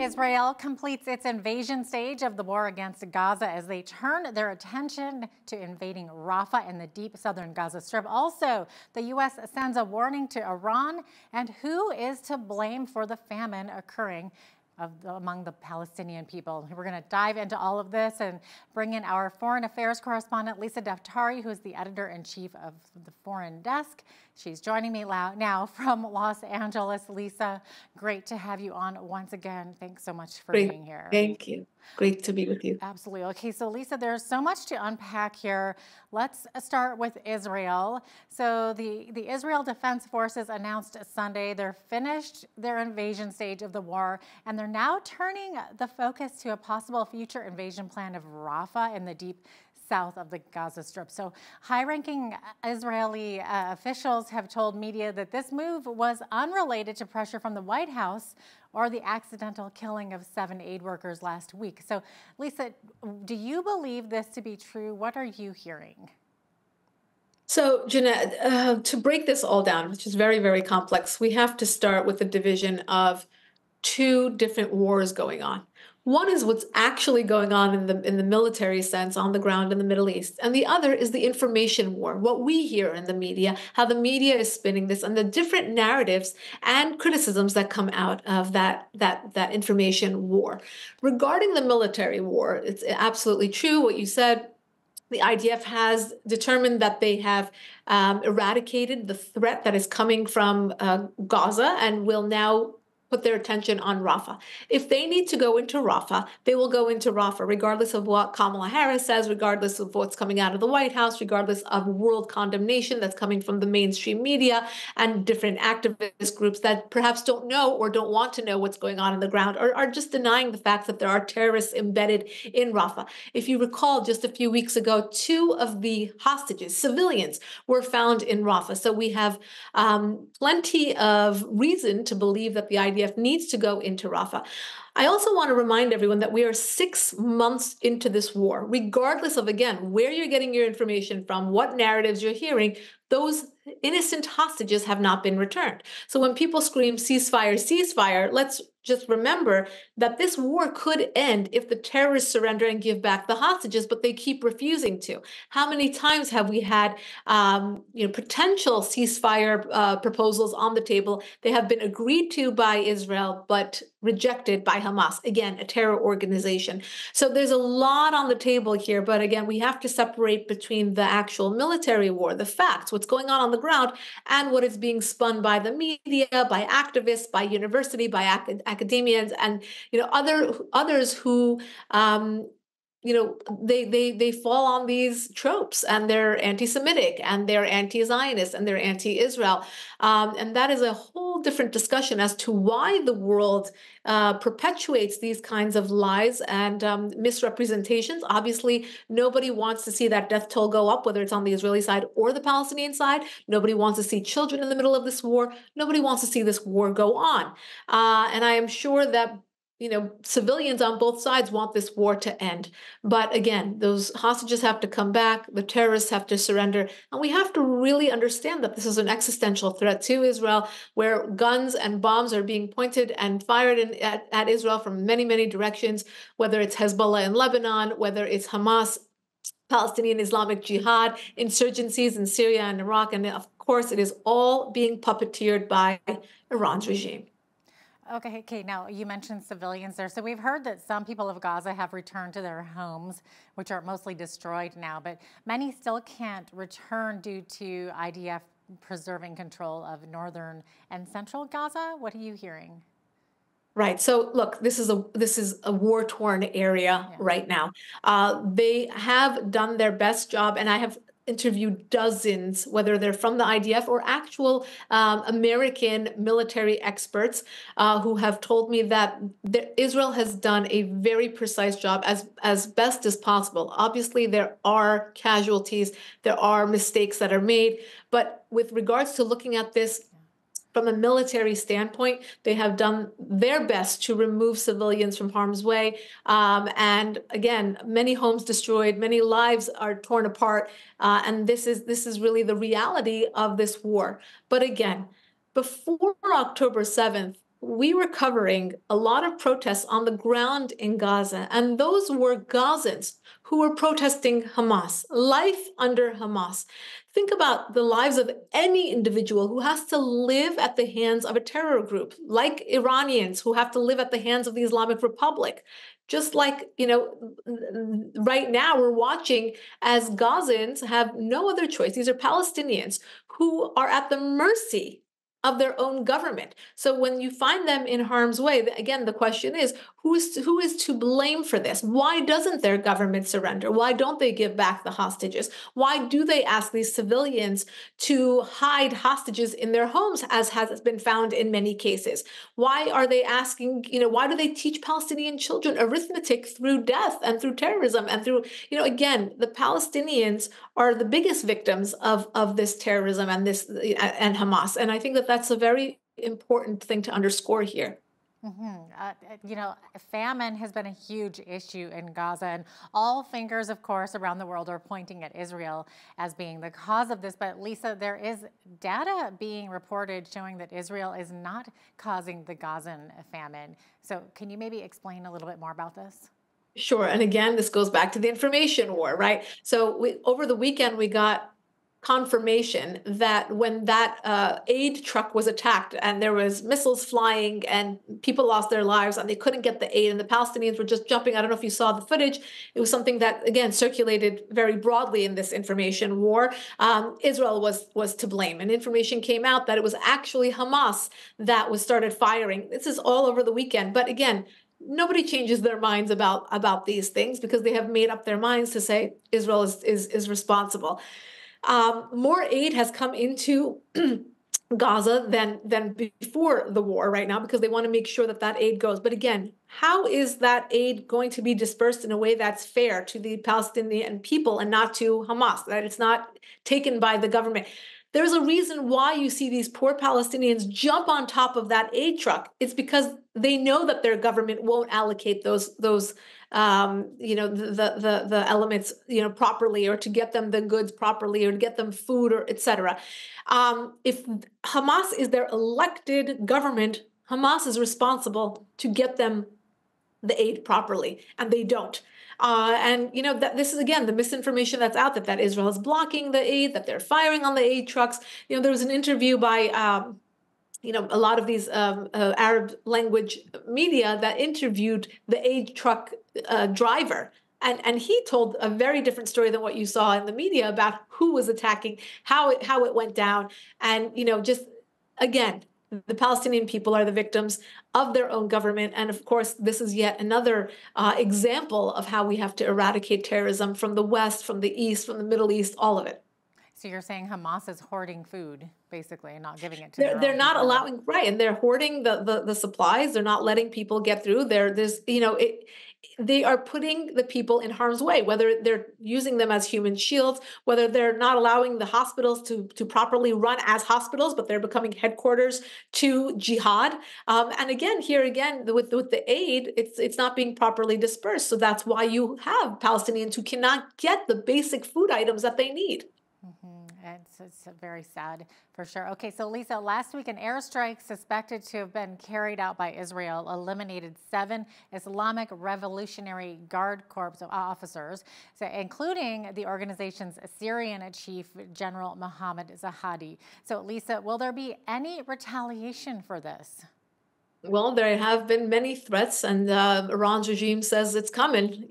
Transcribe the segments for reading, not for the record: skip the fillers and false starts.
Israel completes its invasion stage of the war against Gaza as they turn their attention to invading Rafah in the deep southern Gaza Strip. Also, the U.S. sends a warning to Iran. And who is to blame for the famine occurring among the Palestinian people? We're going to dive into all of this and bring in our foreign affairs correspondent, Lisa Daftari, who's the editor-in-chief of the Foreign Desk. She's joining me now from Los Angeles. Lisa, great to have you on once again. Thanks so much for being here. Thank you. Great to be with you. Absolutely. Okay, so Lisa, there's so much to unpack here. Let's start with Israel. So the Israel Defense Forces announced Sunday they're finished their invasion stage of the war, and they're now turning the focus to a possible future invasion plan of Rafah in the deep south of the Gaza Strip. So high-ranking Israeli officials have told media that this move was unrelated to pressure from the White House or the accidental killing of 7 aid workers last week. So, Lisa, do you believe this to be true? What are you hearing? So, Jeanette, to break this all down, which is very, very complex, we have to start with the division of two different wars going on. One is what's actually going on in the military sense on the ground in the Middle East, and the other is the information war, what we hear in the media, how the media is spinning this, and the different narratives and criticisms that come out of that information war. Regarding the military war, it's absolutely true what you said. The IDF has determined that they have eradicated the threat that is coming from Gaza and will now put their attention on Rafah. If they need to go into Rafah, they will go into Rafah, regardless of what Kamala Harris says, regardless of what's coming out of the White House, regardless of world condemnation that's coming from the mainstream media and different activist groups that perhaps don't know or don't want to know what's going on the ground, or are just denying the fact that there are terrorists embedded in Rafah. If you recall, just a few weeks ago, 2 of the hostages, civilians, were found in Rafah. So we have plenty of reason to believe that the IDF needs to go into Rafah. I also want to remind everyone that we are 6 months into this war, regardless of, again, where you're getting your information from, what narratives you're hearing. Those innocent hostages have not been returned. So when people scream ceasefire, ceasefire, let's just remember that this war could end if the terrorists surrender and give back the hostages, but they keep refusing to. How many times have we had potential ceasefire proposals on the table? They have been agreed to by Israel, but rejected by Hamas, again, a terror organization. So there's a lot on the table here, but again, we have to separate between the actual military war, the facts, what's going on the ground, and what is being spun by the media, by activists, by university, by academians, and others who they fall on these tropes, and they're anti-Semitic, and they're anti-Zionist, and they're anti-Israel. And that is a whole different discussion as to why the world perpetuates these kinds of lies and misrepresentations. Obviously, nobody wants to see that death toll go up, whether it's on the Israeli side or the Palestinian side. Nobody wants to see children in the middle of this war. Nobody wants to see this war go on. And I am sure that civilians on both sides want this war to end. But again, those hostages have to come back, the terrorists have to surrender, and we have to really understand that this is an existential threat to Israel, where guns and bombs are being pointed and fired at Israel from many, many directions, whether it's Hezbollah in Lebanon, whether it's Hamas, Palestinian Islamic Jihad, insurgencies in Syria and Iraq, and of course, it is all being puppeteered by Iran's regime. Okay. Now, you mentioned civilians there. So we've heard that some people of Gaza have returned to their homes, which are mostly destroyed now, but many still can't return due to IDF preserving control of northern and central Gaza. What are you hearing? Right. So look, this is a war-torn area right now. They have done their best job, and I have interviewed dozens, whether they're from the IDF or actual American military experts, who have told me that Israel has done a very precise job as best as possible. Obviously, there are casualties, there are mistakes that are made, but with regards to looking at this from a military standpoint, they have done their best to remove civilians from harm's way. And again, many homes destroyed, many lives are torn apart. And this is really the reality of this war. But again, before October 7th, we were covering a lot of protests on the ground in Gaza, and those were Gazans who were protesting Hamas, life under Hamas. Think about the lives of any individual who has to live at the hands of a terror group, like Iranians who have to live at the hands of the Islamic Republic. Just like, right now we're watching as Gazans have no other choice. These are Palestinians who are at the mercy of their own government. So when you find them in harm's way, again, the question is, who is to blame for this? Why doesn't their government surrender? Why don't they give back the hostages? Why do they ask these civilians to hide hostages in their homes, as has been found in many cases? Why are they asking, why do they teach Palestinian children arithmetic through death and through terrorism and through, again, the Palestinians are the biggest victims of this terrorism and Hamas. And I think that that's a very important thing to underscore here. Famine has been a huge issue in Gaza, and all fingers, of course, around the world are pointing at Israel as being the cause of this. But Lisa, there is data being reported showing that Israel is not causing the Gazan famine. So can you maybe explain a little bit more about this? Sure. And again, this goes back to the information war, right? So over the weekend, we got confirmation that when that aid truck was attacked and there was missiles flying and people lost their lives and they couldn't get the aid and the Palestinians were just jumping. I don't know if you saw the footage. It was something that, again, circulated very broadly in this information war. Israel was to blame, and information came out that it was actually Hamas that started firing. This is all over the weekend. But again, nobody changes their minds about these things because they have made up their minds to say Israel is responsible. More aid has come into Gaza than before the war right now because they want to make sure that aid goes. But again, how is that aid going to be dispersed in a way that's fair to the Palestinian people and not to Hamas, that it's not taken by the government? There's a reason why you see these poor Palestinians jump on top of that aid truck. It's because they know that their government won't allocate those the elements properly, or to get them the goods properly, or to get them food, or etc. If Hamas is their elected government, Hamas is responsible to get them the aid properly, and they don't. And that this is, again, the misinformation that's out there, that Israel is blocking the aid, that they're firing on the aid trucks. There was an interview by a lot of these Arab language media that interviewed the aid truck driver. And he told a very different story than what you saw in the media about who was attacking, how it went down. And, just again, the Palestinian people are the victims of their own government. And of course, this is yet another example of how we have to eradicate terrorism from the West, from the East, from the Middle East, all of it. So you're saying Hamas is hoarding food, basically, and not giving it to they're not people. Allowing, right, and they're hoarding the supplies. They're not letting people get through. They are putting the people in harm's way, whether they're using them as human shields, whether they're not allowing the hospitals to properly run as hospitals, but they're becoming headquarters to jihad. And again, with the aid, it's not being properly dispersed. So that's why you have Palestinians who cannot get the basic food items that they need. It's very sad, for sure. Okay, so Lisa, last week an airstrike suspected to have been carried out by Israel eliminated 7 Islamic Revolutionary Guard Corps officers, including the organization's Syrian chief, General Mohammed Zahadi. So Lisa, will there be any retaliation for this? Well, there have been many threats, and Iran's regime says it's coming.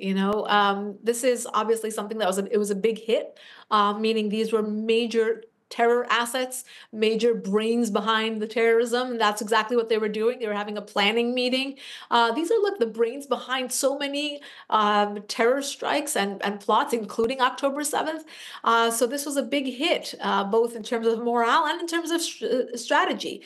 This is obviously something that was a big hit, meaning these were major terror assets, major brains behind the terrorism. And that's exactly what they were doing. They were having a planning meeting. These are the brains behind so many terror strikes and plots, including October 7th. So this was a big hit, both in terms of morale and in terms of strategy.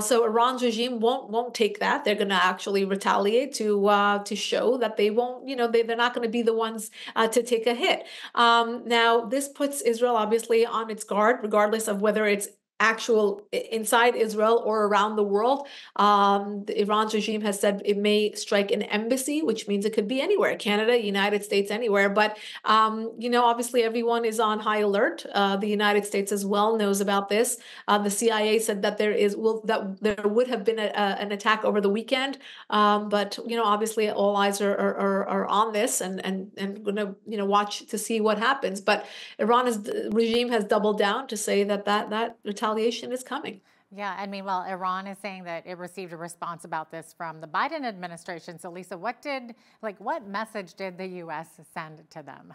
So Iran's regime won't take that. They're going to actually retaliate to show that they won't, they're not going to be the ones to take a hit. Now, this puts Israel obviously on its guard, regardless of whether it's actual inside Israel or around the world. Iran's regime has said it may strike an embassy, which means it could be anywhere, Canada, United States, anywhere. But, obviously everyone is on high alert. The United States as well knows about this. The CIA said that there would have been an attack over the weekend. But, obviously all eyes are on this and going to, watch to see what happens. But Iran's regime has doubled down to say that retaliation is coming. Yeah, I mean, well, Iran is saying that it received a response about this from the Biden administration. So, Lisa, what message did the U.S. send to them?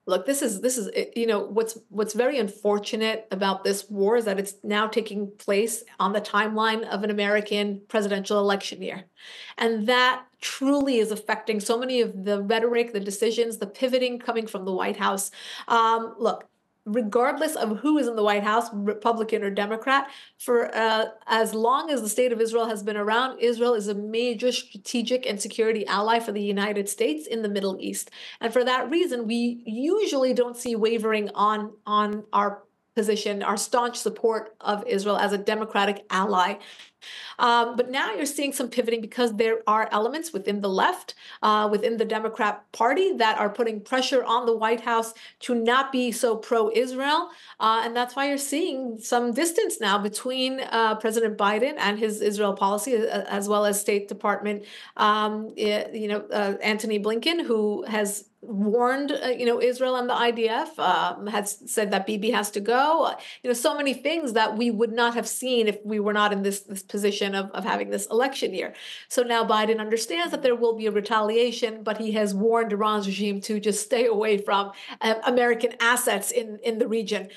Look, this is what's very unfortunate about this war is that it's now taking place on the timeline of an American presidential election year. And that truly is affecting so many of the rhetoric, the decisions, the pivoting coming from the White House. Look, regardless of who is in the White House, Republican or Democrat, for as long as the state of Israel has been around, Israel is a major strategic and security ally for the United States in the Middle East. And for that reason, we usually don't see wavering on our position, our staunch support of Israel as a democratic ally. But now you're seeing some pivoting because there are elements within the left, within the Democrat Party, that are putting pressure on the White House to not be so pro-Israel. And that's why you're seeing some distance now between President Biden and his Israel policy, as well as State Department, Antony Blinken, who has warned, Israel and the IDF, has said that Bibi has to go. So many things that we would not have seen if we were not in this position of having this election year. So now Biden understands that there will be a retaliation, but he has warned Iran's regime to just stay away from American assets in the region,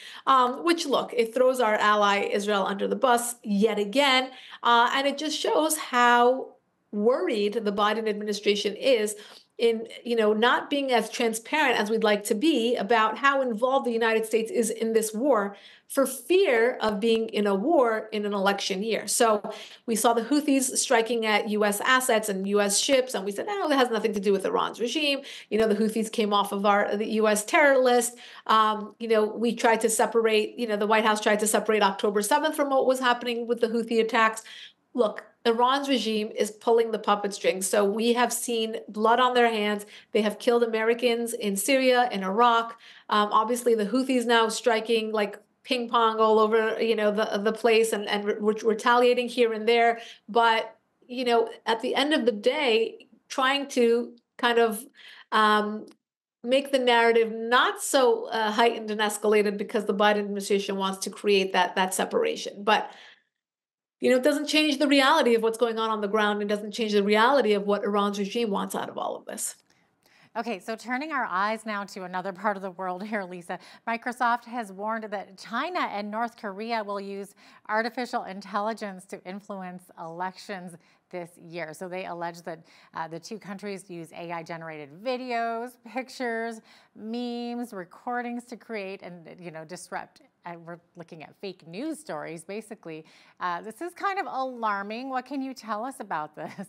which, look, it throws our ally Israel under the bus yet again. And it just shows how worried the Biden administration is in not being as transparent as we'd like to be about how involved the United States is in this war, for fear of being in a war in an election year. So we saw the Houthis striking at U.S. assets and U.S. ships, and we said, no, that has nothing to do with Iran's regime. The Houthis came off of the U.S. terror list. We tried to separate, the White House tried to separate October 7th from what was happening with the Houthi attacks. Look, Iran's regime is pulling the puppet strings. So we have seen blood on their hands. They have killed Americans in Syria, in Iraq. Obviously, the Houthis now striking like ping pong all over, the place and retaliating here and there. But, at the end of the day, trying to kind of make the narrative not so heightened and escalated because the Biden administration wants to create that separation. But it doesn't change the reality of what's going on the ground. It doesn't change the reality of what Iran's regime wants out of all of this. Okay, so turning our eyes now to another part of the world here, Lisa. Microsoft has warned that China and North Korea will use artificial intelligence to influence elections this year. So they allege that the two countries use AI-generated videos, pictures, memes, recordings to create and disrupt. We're looking at fake news stories, basically. This is kind of alarming. What can you tell us about this?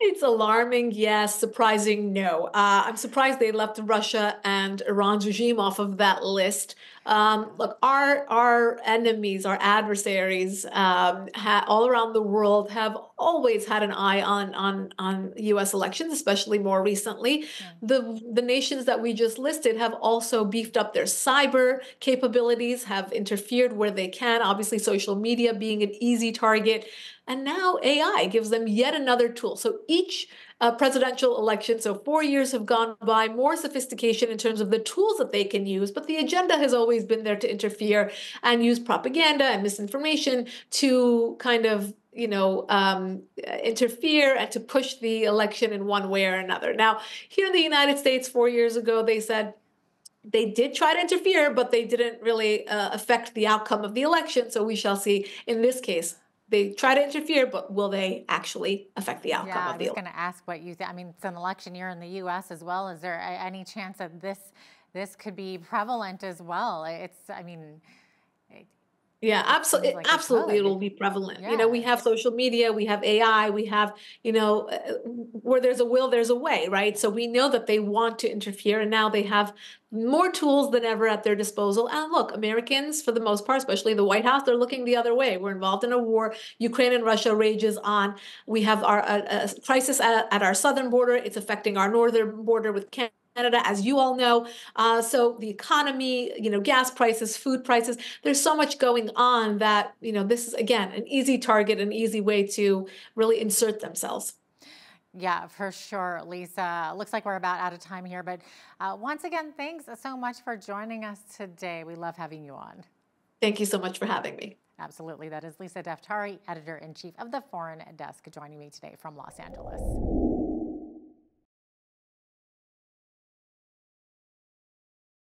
It's alarming, yes. Surprising, no. I'm surprised they left Russia and Iran's regime off of that list. Look, our enemies, our adversaries, all around the world have always had an eye on U.S. elections, especially more recently. Yeah. The nations that we just listed have also beefed up their cyber capabilities, have interfered where they can. Obviously, social media being an easy target. And now AI gives them yet another tool. So each presidential election, so 4 years have gone by, more sophistication in terms of the tools that they can use, but the agenda has always been there to interfere and use propaganda and misinformation to kind of interfere and to push the election in one way or another. Now, here in the United States, 4 years ago, they said they did try to interfere, but they didn't really affect the outcome of the election. So we shall see in this case. They try to interfere, but will they actually affect the outcome of the election? I was going to ask what you think. I mean, it's an election year in the U.S. as well. Is there any chance that this could be prevalent as well? Yeah, It seems absolutely, like it absolutely, could. it'll be prevalent. We Yes. have social media, we have AI, we have, where there's a will, there's a way, right? So we know that they want to interfere, and now they have more tools than ever at their disposal. And look, Americans, for the most part, especially the White House, they're looking the other way. We're involved in a war. Ukraine and Russia rages on. We have our crisis at our southern border. It's affecting our northern border with Canada, as you all know. So the economy, gas prices, food prices, there's so much going on that, this is, again, an easy target, an easy way to really insert themselves. Yeah, for sure, Lisa. Looks like we're about out of time here, but once again, thanks so much for joining us today. We love having you on. Thank you so much for having me. Absolutely. That is Lisa Daftari, editor-in-chief of the Foreign Desk, joining me today from Los Angeles.